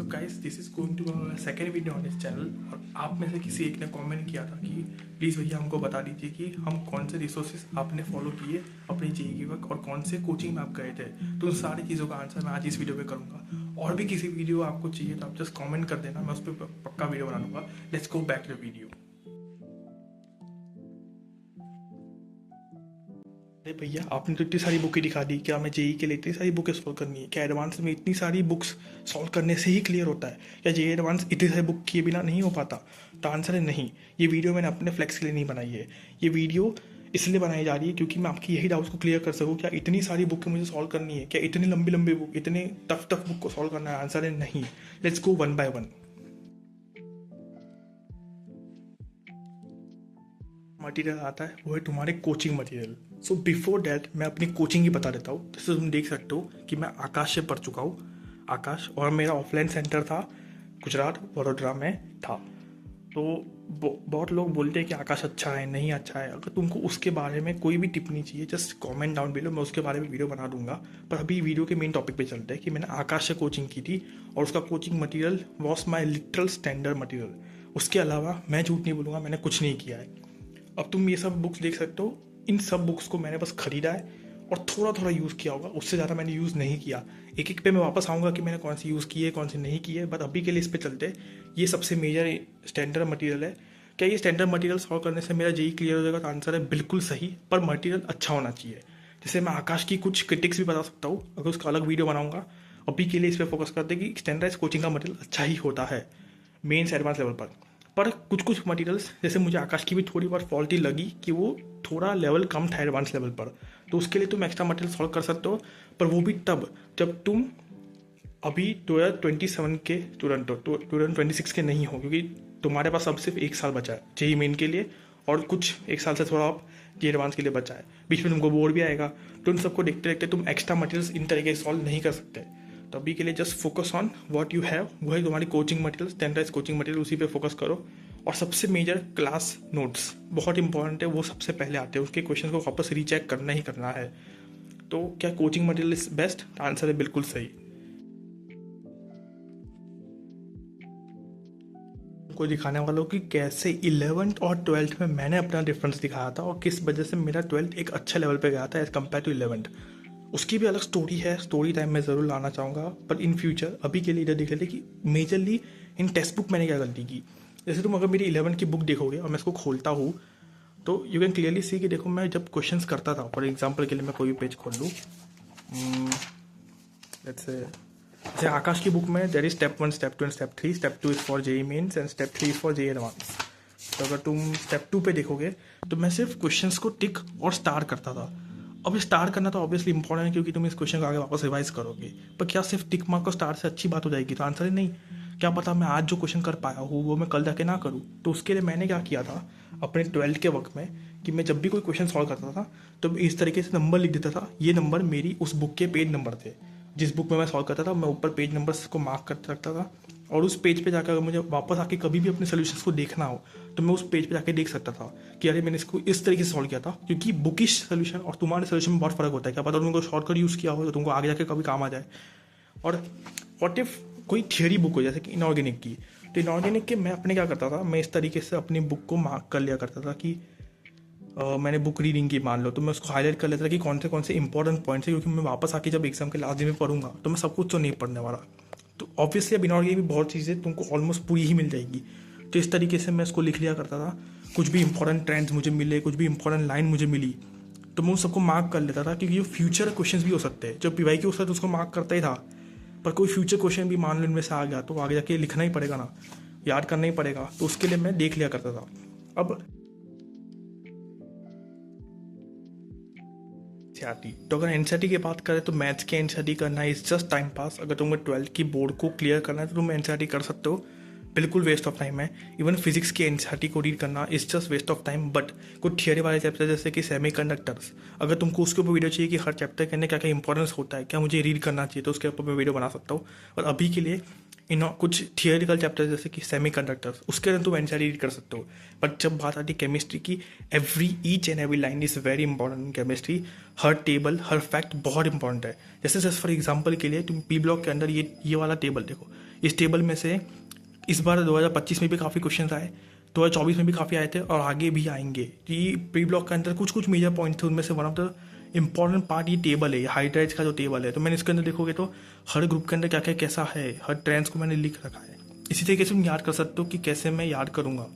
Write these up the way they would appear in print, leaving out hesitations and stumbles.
Guys this is going to second video on this channel. और आप में से किसी एक ने कमेंट किया था कि प्लीज़ भैया हमको बता दीजिए कि हम कौन से रिसोर्सेज आपने फॉलो किए अपनी जेईई के वक्त और कौन से कोचिंग में आप गए थे। तो उन सारी चीज़ों का आंसर मैं आज इस वीडियो पे करूँगा। और भी किसी वीडियो आपको चाहिए तो आप जस्ट कमेंट कर देना, मैं उस पर पक्का वीडियो बना लूँगा। Let's go back to video. अरे भैया आपने तो इतनी सारी बुकें दिखा दी, क्या मैं जेईई के लिए इतनी सारी बुकें सॉल्व करनी है? क्या एडवांस में इतनी सारी बुक्स सॉल्व करने से ही क्लियर होता है? क्या जेईई एडवांस इतनी सारी बुक किए बिना नहीं हो पाता? तो आंसर है नहीं। ये वीडियो मैंने अपने फ्लेक्स के लिए नहीं बनाई है। ये वीडियो इसलिए बनाई जा रही है क्योंकि मैं आपकी यही डाउट्स को क्लियर कर सकूँ। क्या इतनी सारी बुकें मुझे सॉल्व करनी है? क्या इतनी लंबी लंबी बुक, इतने टफ टफ बुक को सॉल्व करना है? आंसर है नहीं। Let's go one by one. Material आता है वो है तुम्हारे coaching material. So before that मैं अपनी कोचिंग ही बता देता हूँ। जैसे तुम देख सकते हो कि मैं आकाश से पढ़ चुका हूँ। आकाश, और मेरा ऑफलाइन सेंटर था गुजरात वडोदरा में था। तो बहुत लोग बोलते हैं कि आकाश अच्छा है, नहीं अच्छा है। अगर तुमको उसके बारे में कोई भी टिप्पणी चाहिए जस्ट कमेंट डाउन बिलो, मैं उसके बारे में वीडियो बना दूंगा। पर अभी वीडियो के मेन टॉपिक पे चलते हैं कि मैंने आकाश से कोचिंग की थी और उसका coaching material was my literal standard material. उसके अलावा मैं झूठ नहीं बोलूँगा, मैंने कुछ नहीं किया है। अब तुम ये सब बुक्स देख सकते हो। इन सब बुक्स को मैंने बस खरीदा है और थोड़ा थोड़ा यूज़ किया होगा, उससे ज़्यादा मैंने यूज़ नहीं किया। एक एक पे मैं वापस आऊँगा कि मैंने कौन सी यूज़ की है कौन सी नहीं की है, बट अभी के लिए इस पे चलते। ये सबसे मेजर स्टैंडर्ड मटेरियल है। क्या ये स्टैंडर्ड मटेरियल सॉल्व करने से मेरा जेईई क्लियर हो जाएगा? तो आंसर है बिल्कुल सही, पर मटेरियल अच्छा होना चाहिए। जैसे मैं आकाश की कुछ क्रिटिक्स भी बता सकता हूँ, अगर उसका अलग वीडियो बनाऊंगा। अभी के लिए इस पर फोकस करते कि स्टैंडर्डाइज कोचिंग का मटेरियल अच्छा ही होता है मेन एडवांस लेवल पर कुछ कुछ मटेरियल्स जैसे मुझे आकाश की भी थोड़ी बहुत फॉल्टी लगी कि वो थोड़ा लेवल कम था एडवांस लेवल पर। तो उसके लिए तुम एक्स्ट्रा मटेरियल सॉल्व कर सकते हो, पर वो भी तब जब तुम अभी 2027 के स्टूडेंट हो, 2026 के नहीं हो, क्योंकि तुम्हारे पास अब सिर्फ एक साल बचा है जेईई मेन के लिए और कुछ एक साल से थोड़ा आप जेईई एडवांस के लिए बचा है। बीच में तुमको बोर्ड भी आएगा, तो उन सबको देखते देखते तुम एक्स्ट्रा मटेरियल्स इन तरीके से सॉल्व नहीं कर सकते। तो अभी के लिए just focus on what you have, वो है तुम्हारी coaching material, standardise coaching material, उसी पे फोकस करो। और सबसे मेजर क्लास नोट्स बहुत इंपॉर्टेंट है, वो सबसे पहले आते हैं। उसके क्वेश्चन को वापस रीचेक करना ही करना है। तो क्या coaching material is best? Answer है बिल्कुल सही। को दिखाने वालों कि कैसे 11th और 12th में मैंने अपना डिफरेंस दिखाया था और किस वजह से मेरा 12th एक अच्छे लेवल पे गया था एज कम्पेयर टू 11th। उसकी भी अलग स्टोरी है, स्टोरी टाइम में ज़रूर लाना चाहूँगा, पर इन फ्यूचर अभी के लिए इधर देख लेते कि मेजरली इन टेक्स्ट बुक मैंने क्या गलती की। जैसे तुम अगर मेरी 11 की बुक देखोगे और मैं इसको खोलता हूँ तो यू कैन क्लियरली सी कि देखो मैं जब क्वेश्चंस करता था, फॉर एग्जांपल के लिए मैं कोई भी पेज खोल लूँ, जैसे आकाश की बुक में there is step 1, step 2 and step 3। Step 2 is for JEE Mains and step 3 is for JEE advance. तो अगर तुम स्टेप 2 पे देखोगे तो मैं सिर्फ क्वेश्चंस को टिक और स्टार करता था। अब स्टार करना तो ऑब्वियसली इंपॉर्टेंट है क्योंकि तुम इस क्वेश्चन को आगे वापस रिवाइज करोगे, पर क्या सिर्फ टिक मार्क और स्टार से अच्छी बात हो जाएगी? तो आंसर है नहीं। क्या पता मैं आज जो क्वेश्चन कर पाया हूँ वो मैं कल जाके ना करूँ। तो उसके लिए मैंने क्या किया था अपने 12th के वक्त में कि मैं जब भी कोई क्वेश्चन सॉल्व करता था तो इस तरीके से नंबर लिख देता था। ये नंबर मेरी उस बुक के पेज नंबर थे। जिस बुक में मैं सॉल्व करता था मैं ऊपर पेज नंबर्स को मार्क करते रखता था, और उस पेज पे जाकर अगर मुझे वापस आके कभी भी अपने सोल्यूशंस को देखना हो तो मैं उस पेज पे जाके देख सकता था कि अरे मैंने इसको इस तरीके से सॉल्व किया था। क्योंकि बुकिश सोल्यूशन और तुम्हारे सोल्यूशन में बहुत फर्क होता है। क्या पता तुमको शॉर्टकट यूज़ किया हो तो तुमको आगे जाके कभी काम आ जाए। और व्हाट इफ कोई थियरी बुक हो जैसे कि इनऑर्गेनिक की, तो इनऑर्गेनिक के मैं अपने क्या करता था, मैं इस तरीके से अपनी बुक को मार्क कर लिया करता था कि मैंने बुक रीडिंग की मान लो, तो मैं उसको हाईलाइट कर लेता था कि कौन से इंपॉर्टेंट पॉइंट्स है, क्योंकि मैं वापस आके जब एग्जाम के लास्ट दिन में पढ़ूंगा तो मैं सब कुछ तो नहीं पढ़ने वाला। तो ऑब्वियसली अब इनऑर्गेनिक में बहुत चीज़ें तुमको ऑलमोस्ट पूरी ही मिल जाएगी। तो इस तरीके से मैं इसको लिख लिया करता था। कुछ भी इंपॉर्टेंट ट्रेंड्स मुझे मिले, कुछ भी इंपॉर्टेंट लाइन मुझे मिली तो मैं उन सबको मार्क कर लेता था, क्योंकि ये फ्यूचर क्वेश्चन भी हो सकते हैं। जब पीवाई की होता तो उसको मार्क करता ही था, पर कोई फ्यूचर क्वेश्चन भी मान लो इनमें से आ गया तो आगे जाके लिखना ही पड़ेगा ना, याद करना ही पड़ेगा। तो उसके लिए मैं देख लिया करता था। अब एनसीईआरटी, तो अगर एनसीईआरटी की बात करें तो मैथ्स के एनसीईआरटी करना इज जस्ट टाइम पास। अगर तुम्हें 12th की बोर्ड को क्लियर करना है तो तुम एनसीईआरटी कर सकते हो, बिल्कुल वेस्ट ऑफ टाइम है। इवन फिजिक्स की एनसीईआरटी को रीड करना is just waste of time. But कुछ थियरी वाले चैप्टर जैसे कि सेमीकंडक्टर्स, अगर तुमको उसके ऊपर वीडियो चाहिए कि हर चैप्टर के अंदर क्या क्या इंपॉर्टेंस होता है, क्या मुझे रीड करना चाहिए, तो उसके ऊपर मैं वीडियो बना सकता हूँ। और अभी के लिए कुछ थियोरिकल चैप्टर जैसे कि सेमी कंडक्टर्स, उसके अंदर तुम एनसीईआरटी रीड कर सकते हो। बट जब बात आती है केमिस्ट्री की, each and every line is very important in chemistry. Her table, her fact बहुत इंपॉर्टेंट है। जैसे जस्ट फॉर एग्जाम्पल के लिए तुम पी ब्लॉक के अंदर ये वाला टेबल देखो। इस टेबल में से इस बार 2025 में भी काफ़ी क्वेश्चन आए, 2024 में भी काफ़ी आए थे और आगे भी आएंगे। ये प्री ब्लॉक के अंदर कुछ कुछ मेजर पॉइंट थे, उनमें से one of the important part ये टेबल है, हाइड्राइड्स का जो टेबल है। तो मैंने इसके अंदर देखोगे तो हर ग्रुप के अंदर क्या क्या कैसा है, हर ट्रेंड्स को मैंने लिख रखा है। इसी तरीके से तुम याद कर सकते हो कि कैसे मैं याद करूँगा।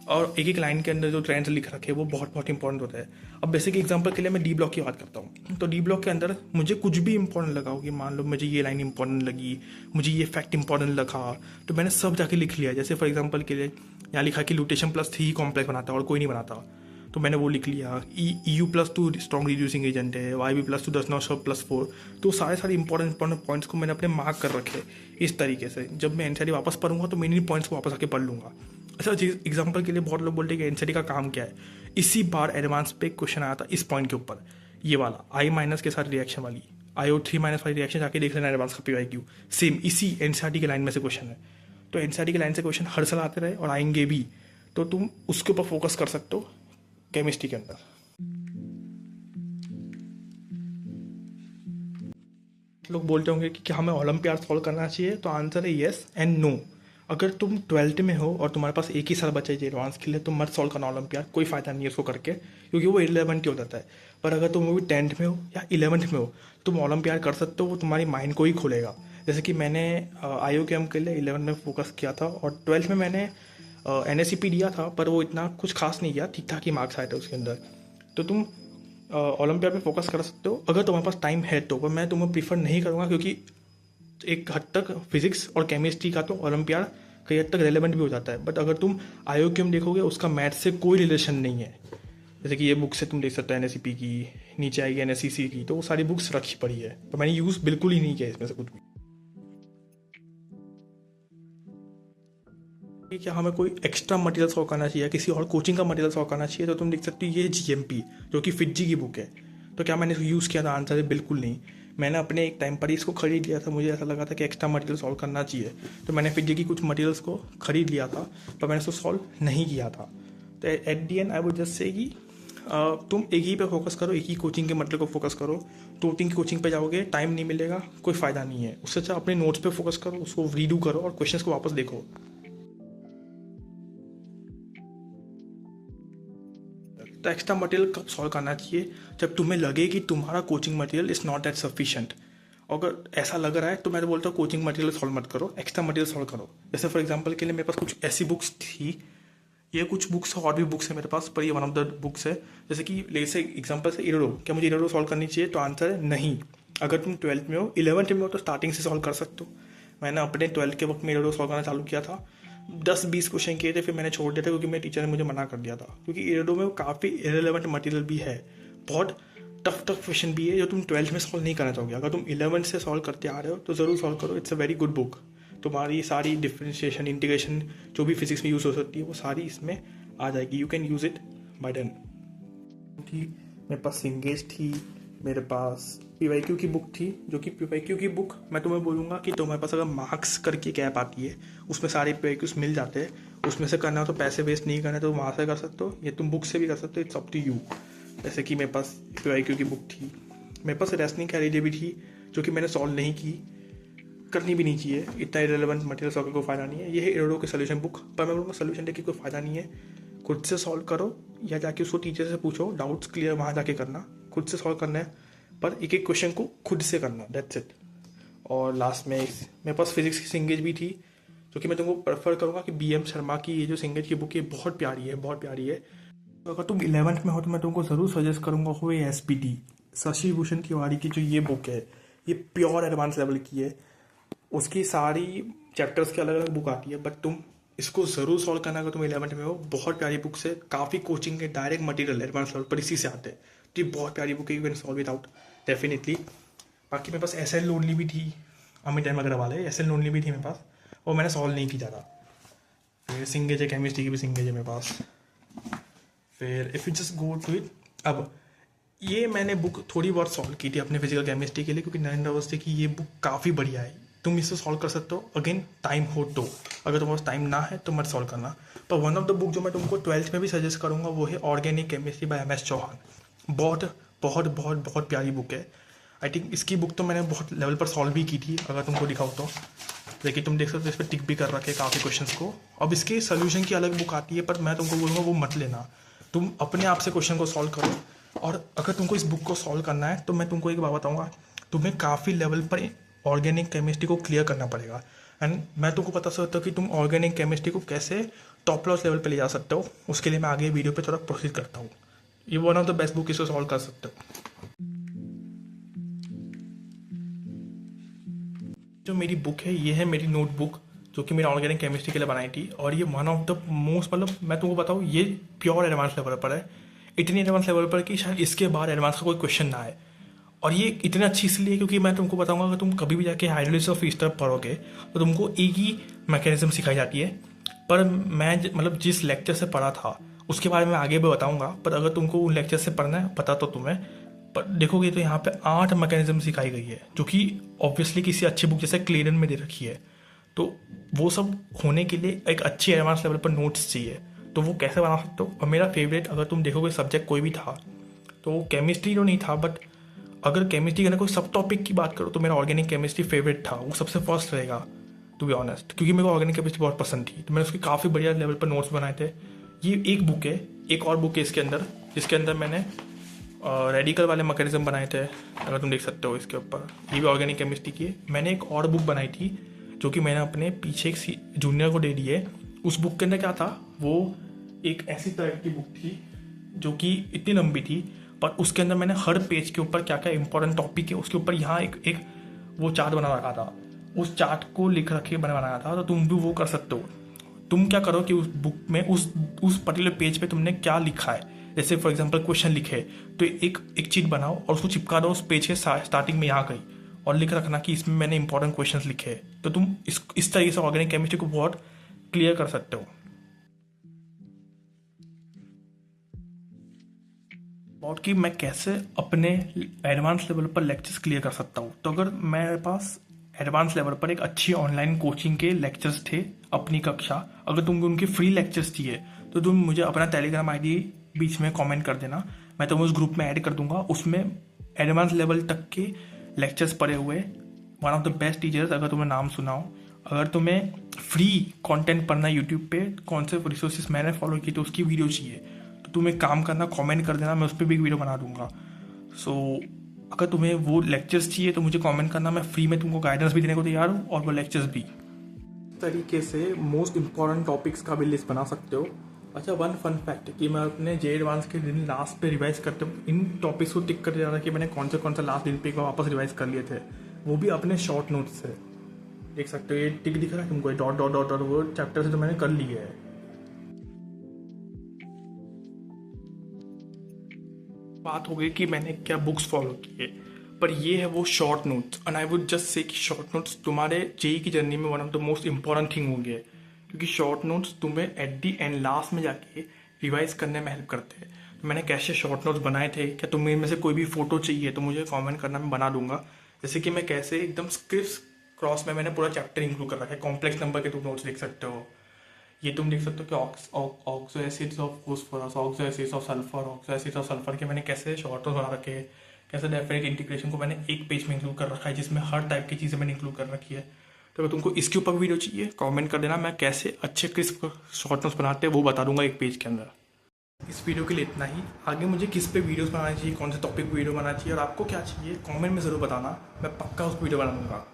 और एक एक लाइन के अंदर जो ट्रेंड्स लिख रखे हैं वो बहुत बहुत इंपॉर्टेंट होता है। अब बेसिक एग्जांपल के लिए मैं डी ब्लॉक की बात करता हूँ। तो डी ब्लॉक के अंदर मुझे कुछ भी इंपॉर्टेंट लगा होगी, मान लो मुझे ये लाइन इंपॉर्टेंट लगी, मुझे ये फैक्ट इंपॉर्टेंट लगा, तो मैंने सब जाके लिख लिया। जैसे फॉर एग्जाम्पल के लिए यहाँ लिखा कि लुटेशन +3 ही कॉम्प्लेक्स बनाता है और कोई नहीं बनाता, तो मैंने वो लिख लिया। EU+2 स्ट्रॉन्ग रिड्यूसिंग एजेंट है, YB+2 डज नॉट शो +4। तो सारे इंपॉर्टेंट पॉइंट्स को मैंने अपने मार्क कर रखे इस तरीके से। जब मैं एनसीईआरटी वापस पढ़ूंगा तो मैं इन पॉइंट्स को वापस आके पढ़ लूंगा। अच्छा, एग्जाम्पल के लिए बहुत लोग बोलते हैं कि एनसीईआरटी का काम क्या है। इसी बार एडवांस पे क्वेश्चन आया था इस पॉइंट के ऊपर, ये वाला I- के साथ रिएक्शन वाली, IO3- वाली रिएक्शन जाके देख लेना एडवांस का PYQ। सेम इसी एनसीईआरटी के लाइन में से क्वेश्चन है। तो एनसीईआरटी के लाइन से क्वेश्चन हर साल आते रहे और आएंगे भी, तो तुम उसके ऊपर फोकस कर सकते हो केमिस्ट्री के अंदर। लोग बोलते होंगे कि क्या हमें ओलंपियाड सॉल्व करना चाहिए, तो आंसर है येस एंड नो। अगर तुम 12th में हो और तुम्हारे पास एक ही साल बचा है एडवांस के लिए, तो मत सॉल्व करना ओलंपियाड, कोई फायदा नहीं है उसको करके, क्योंकि वो इरेलेवेंट ही हो जाता है। पर अगर तुम अभी 10th में हो या 11th में हो, तुम ओलंपियाड कर सकते हो, वो तुम्हारी माइंड को ही खोलेगा। जैसे कि मैंने IOKM के लिए 11th में फोकस किया था और 12th में मैंने NSCP दिया था, पर वो इतना कुछ खास नहीं किया, ठीक ठाक ही मार्क्स आए थे उसके अंदर। तो तुम ओलंपियाड पे फोकस कर सकते हो अगर तुम्हारे पास टाइम है तो। पर मैं तुम्हें प्रीफर नहीं करूँगा, क्योंकि एक हद तक फिजिक्स और केमिस्ट्री का तो ओलंपियाड कई हद तक रेलेवेंट भी हो जाता है। बट अगर तुम IOQM देखोगे, उसका मैथ से कोई रिलेशन नहीं है। जैसे कि ये बुक से तुम देख सकते हो NSCP की, नीचे आएगी NSCC की, तो वो सारी बुक्स रखी पड़ी है, पर मैंने यूज़ बिल्कुल ही नहीं किया इसमें से कुछ भी। क्या हमें कोई एक्स्ट्रा मटेरियल सॉल्व करना चाहिए, किसी और कोचिंग का मटेरियल सॉल्व करना चाहिए, तो तुम देख सकते हो ये GMP जो कि फिजी की बुक है। तो क्या मैंने इसको यूज़ किया था, आंसर है बिल्कुल नहीं। मैंने अपने एक टाइम पर ही इसको खरीद लिया था, मुझे ऐसा लगा था कि एक्स्ट्रा मटेरियल सॉल्व करना चाहिए, तो मैंने फिजी की कुछ मटेरियल्स को खरीद लिया था, पर मैंने इसको सॉल्व नहीं किया था। तो at the and I would just say कि तुम एक ही पे फोकस करो, एक ही कोचिंग के मटेरियल को फोकस करो। 2-3 की कोचिंग पे जाओगे, टाइम नहीं मिलेगा, कोई फ़ायदा नहीं है। उससे अच्छा अपने नोट्स पे फोकस करो, उसको रीडू करो और क्वेश्चंस को वापस देखो। तो एक्स्ट्रा मटेरियल कब सॉल्व करना चाहिए, जब तुम्हें लगे कि तुम्हारा coaching material is not that sufficient. अगर ऐसा लग रहा है तो मैं तो बोलता हूँ कोचिंग मटेरियल सॉल्व मत करो, एक्स्ट्रा मटेरियल सॉल्व करो। जैसे फॉर एग्जांपल के लिए मेरे पास कुछ ऐसी बुक्स थी, ये कुछ बुक्स और भी बुक्स है मेरे पास, पर ये वन ऑफ द बुक्स है। जैसे कि जैसे एग्जांपल से इरोडो, क्या मुझे इरोडो सॉल्व करनी चाहिए, तो आंसर है नहीं। अगर तुम 12th में हो, 11th में हो, तो स्टार्टिंग से सॉल्व कर सकते हो। मैंने अपने 12th के वक्त में इरोडो सॉल्व करना चालू किया था, 10-20 क्वेश्चन किए थे, फिर मैंने छोड़ दिया था क्योंकि मेरे टीचर ने मुझे मना कर दिया था, क्योंकि इरोडो में काफ़ी इरेलेवेंट मटेरियल भी है, बहुत टफ क्वेश्चन भी है जो तुम 12th में सॉल्व नहीं करना चाहोगे। अगर तुम 11th से सॉल्व करते आ रहे हो तो ज़रूर सॉल्व करो, it's a very good book. तुम्हारी सारी डिफ्रेंशिएशन, इंटीग्रेशन जो भी फिजिक्स में यूज़ हो सकती है, वो सारी इसमें आ जाएगी। You can use it by then. थी मेरे पास सिंगेज थी, मेरे पास PYQ की बुक थी, जो कि PYQ की बुक मैं तुम्हें बोलूँगा कि तुम्हारे पास अगर मार्क्स करके एक ऐप आती है, उसमें सारे PYQs मिल जाते हैं, उसमें से करना हो तो पैसे वेस्ट नहीं करना है तो वहाँ से कर सकते हो, या तुम बुक से भी कर सकते हो, इट्स अप टू यू। जैसे कि मेरे पास PYQ की बुक थी, मेरे पास रेसनिंग कैरिडे भी थी, जो कि मैंने सॉल्व नहीं की, करनी भी नहीं चाहिए, इतना इरेलेवेंट मटेरियल सॉल्व कोई फ़ायदा नहीं है। ये है इरोडो की सोल्यूशन बुक, पर मैं बोलूँगा सोल्यूशन देखिए कोई फ़ायदा नहीं है, खुद से सॉल्व करो या जाके उसको टीचर से पूछो, डाउट्स क्लियर वहाँ जाके करना, खुद से सॉल्व करना है, पर एक एक क्वेश्चन को खुद से करना, दैट्स इट। और लास्ट में मेरे पास फिजिक्स की सिंगेज भी थी, जो कि मैं तुमको प्रेफर करूँगा कि BM शर्मा की ये जो सिंगेज की बुक है बहुत प्यारी है, बहुत प्यारी है। तो अगर तुम 11th में हो तो मैं तुमको ज़रूर सजेस्ट करूँगा हो ये SPT, शशि भूषण तिवारी की जो ये बुक है, ये प्योर एडवांस लेवल की है। उसकी सारी चैप्टर्स की अलग अलग बुक आती है, बट तुम इसको ज़रूर सॉल्व करना अगर तुम 11th में हो। बहुत प्यारी बुक्स है, काफ़ी कोचिंग के डायरेक्ट मटेरियल एडवांस लेवल पर इसी से आते हैं, तो ये बहुत प्यारी बुक है, you can solve it out definitely. बाकी मेरे पास SL लोनली भी थी, अमित टाइम अग्रवाल है, SL लोनली भी थी मेरे पास, और मैंने सॉल्व नहीं की ज़्यादा। फिर सिंगेज है, केमिस्ट्री की भी सिंगेज है मेरे पास। फिर if you just go to it, अब ये मैंने बुक थोड़ी बहुत सॉल्व की थी अपने फिजिकल केमिस्ट्री के लिए, क्योंकि नरेंद्र अवस्थी की ये बुक काफ़ी बढ़िया है, तुम इससे सॉल्व कर सकते हो, अगेन टाइम हो तो। अगर तुम्हारे पास टाइम ना है तो मत सॉल्व करना। पर वन ऑफ द बुक जो मैं तुमको 12th में भी सजेस्ट करूँगा वो है organic chemistry by MS Chauhan. बहुत बहुत बहुत बहुत प्यारी बुक है। आई थिंक इसकी बुक तो मैंने बहुत लेवल पर सॉल्व भी की थी, अगर तुमको दिखाऊँ तो। लेकिन तुम देख सकते हो इस पर टिक भी कर रखे काफ़ी क्वेश्चंस को। अब इसके सोल्यूशन की अलग बुक आती है, पर मैं तुमको बोलूँगा वो मत लेना। तुम अपने आप से क्वेश्चन को सॉल्व करो। और अगर तुमको इस बुक को सॉल्व करना है तो मैं तुमको एक बात बताऊँगा, तुम्हें काफ़ी लेवल पर ऑर्गेनिक केमिस्ट्री को क्लियर करना पड़ेगा। एंड मैं तुमको बता सकता हूँ कि तुम ऑर्गेनिक केमिस्ट्री को कैसे टॉप क्लास लेवल पर ले जा सकते हो। उसके लिए मैं आगे वीडियो पे थोड़ा प्रोसीड करता हूँ। ये one of the best book इसको सॉल्व कर सकते हो। जो मेरी बुक है ये है मेरी नोटबुक, जो कि मैंने ऑर्गेनिक केमिस्ट्री के लिए बनाई थी। और ये वन ऑफ द मोस्ट, मतलब मैं तुमको बताऊँ, ये प्योर एडवांस लेवल पर है। इतनी एडवांस लेवल पर कि शायद इसके बाद एडवांस का कोई क्वेश्चन ना आए। और ये इतनी अच्छी इसलिए क्योंकि मैं तुमको बताऊंगा, अगर तुम कभी भी जाके हाइड्रोलिसिस ऑफ ईस्टर पढ़ोगे तो तुमको एक ही मैकेनिज्म सिखाई जाती है। पर मैं मतलब जिस लेक्चर से पढ़ा था उसके बारे में आगे भी बताऊंगा। पर अगर तुमको उन लेक्चर से पढ़ना है पता तो तुम्हें, पर देखोगे तो यहाँ पे 8 मैकेनिज्म सिखाई गई है, जो कि ऑब्वियसली किसी अच्छी बुक जैसे क्लेरन में दे रखी है। तो वो सब होने के लिए एक अच्छी एडवांस लेवल पर नोट्स चाहिए। तो वो कैसे बना सकते हो। और मेरा फेवरेट अगर तुम देखोगे सब्जेक्ट कोई भी था तो वो केमिस्ट्री तो नहीं था, बट अगर केमिस्ट्री का कोई सब टॉपिक की बात करो तो मेरा ऑर्गेनिक केमिस्ट्री फेवरेट था। वो सबसे फर्स्ट रहेगा टू बी ऑनेस्ट, क्योंकि मेरे को ऑर्गेनिक केमिस्ट्री बहुत पसंद थी। तो मैंने उसके काफ़ी बढ़िया लेवल पर नोट्स बनाए थे। ये एक बुक है, एक और बुक है इसके अंदर, जिसके अंदर मैंने रेडिकल वाले मैकेनिज्म बनाए थे। अगर तुम देख सकते हो इसके ऊपर, ये भी ऑर्गेनिक केमिस्ट्री की है। मैंने एक और बुक बनाई थी जो कि मैंने अपने पीछे एक जूनियर को दे दी है। उस बुक के अंदर क्या था, वो एक ऐसी टाइप की बुक थी जो कि इतनी लंबी थी, पर उसके अंदर मैंने हर पेज के ऊपर क्या क्या इंपॉर्टेंट टॉपिक है उसके ऊपर यहाँ एक वो चार्ट बना रखा था। उस चार्ट को लिख रखे बनाया था। तो तुम भी वो कर सकते हो। तुम क्या करो कि उस बुक में उस पर्टिकुलर पेज पे तुमने क्या लिखा है, जैसे फॉर एग्जांपल क्वेश्चन लिखे तो एक चीज बनाओ और उसको चिपका दो उस पेज के स्टार्टिंग में यहाँ कहीं, और लिख रखना कि इसमें मैंने इंपॉर्टेंट क्वेश्चन लिखे हैं। तो तुम इस तरीके से ऑर्गेनिक केमिस्ट्री को बहुत क्लियर कर सकते हो। और कि मैं कैसे अपने एडवांस लेवल पर लेक्चर्स क्लियर कर सकता हूँ। तो अगर मेरे पास एडवांस लेवल पर एक अच्छी ऑनलाइन कोचिंग के लेक्चर्स थे अपनी कक्षा, अगर तुमको उनके फ्री लेक्चर्स चाहिए तो तुम मुझे अपना टेलीग्राम आईडी बीच में कमेंट कर देना, मैं तुम्हें उस ग्रुप में ऐड कर दूंगा। उसमें एडवांस लेवल तक के लेक्चर्स पड़े हुए, one of the best teachers अगर तुम्हें नाम सुनाओ। अगर तुम्हें फ्री कंटेंट पढ़ना है यूट्यूब पे, कौन से रिसोर्सेज मैंने फॉलो किए तो उसकी वीडियो चाहिए, तो तुम एक काम करना, कमेंट कर देना, मैं उस पर भी एक वीडियो बना दूंगा। सो अगर तुम्हें वो लेक्चर्स चाहिए तो मुझे कमेंट करना, मैं फ्री में तुमको गाइडेंस भी देने को तैयार हूँ और वो लेक्चर्स भी। इस तरीके से मोस्ट इंपॉर्टेंट टॉपिक्स का भी लिस्ट बना सकते हो। अच्छा, वन फन फैक्ट कि मैं अपने जे एडवांस के दिन लास्ट पे रिवाइज करते हूँ, इन टॉपिक्स को टिक कर जा रहा कि मैंने कौन सा लास्ट दिन पे एक बार वापस रिवाइज कर लिए थे, वो भी अपने शॉर्ट नोट्स से। देख सकते हो ये टिक दिख रहा है तुमको, डॉट डॉट डॉट डॉट, वो चैप्टर से तो मैंने कर लिए है। बात हो गई कि मैंने क्या बुक्स फॉलो किए, पर ये है वो short notes. And I would just say कि शॉर्ट नोट्स तुम्हारे जेई की जर्नी में one of the most important thing होंगे, क्योंकि शॉर्ट नोट्स तुम्हें एट दी एंड लास्ट में जाके रिवाइज करने में हेल्प करते हैं। तो मैंने कैसे शॉर्ट नोट्स बनाए थे, क्या तुम्हें इनमें से कोई भी फोटो चाहिए तो मुझे कमेंट करना, मैं बना दूंगा। जैसे कि मैं कैसे एकदम स्क्रिप्ट क्रॉस में मैंने पूरा चैप्टर इंक्लूड कर रखा है। कॉम्प्लेक्स नंबर के तुम नोट्स देख सकते हो, ये तुम देख सकते हो कि oxo acids of phosphorus, oxo acids of sulphur, oxo acids of sulphur के मैंने कैसे शॉर्ट नोट्स बना रखे हैं। कैसे डेफिनेट इंटीग्रेशन को मैंने एक पेज में इंक्लूड कर रखा है, जिसमें हर टाइप की चीज़ें मैंने इंक्लूड कर रखी है। तो अगर तुमको इसके ऊपर वीडियो चाहिए कमेंट कर देना, मैं कैसे अच्छे क्रिस्प शॉर्ट नोट्स बनाते हैं वो बता दूंगा एक पेज के अंदर। इस वीडियो के लिए इतना ही। आगे मुझे किस पे वीडियोस बनाना चाहिए, कौन से टॉपिक वीडियो बनाना चाहिए और आपको क्या चाहिए कमेंट में ज़रूर बताना, मैं पक्का उस वीडियो बना दूंगा।